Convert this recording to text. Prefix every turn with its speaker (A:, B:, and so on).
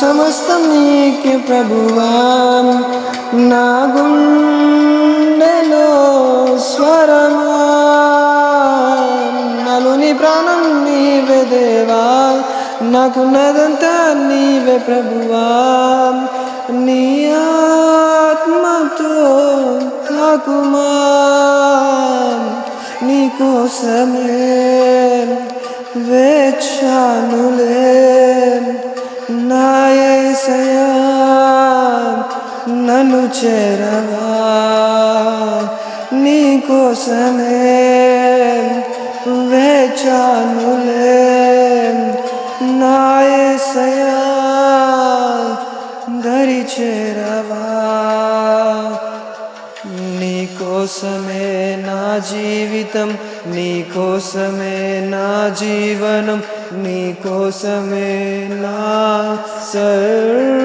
A: సమస్తం నీకే ప్రభువా, నా గుండెలో స్వరమా, నలుని ప్రాణం నీవే దేవా, నాకున్నదంతా నీవే ప్రభువా, నీ ఆత్మతో తాకుమా, నీ కోసమే వేచానులే నా యేసయ్యా, నన్ను చేరవా, నీ కోసమే వేచానులే నా యేసయ్యా, దరి చేరవా. నీ కోసమే నా జీవితం, నీ కోసమే నా జీవనం, నీ కోసమే నా సర్వం.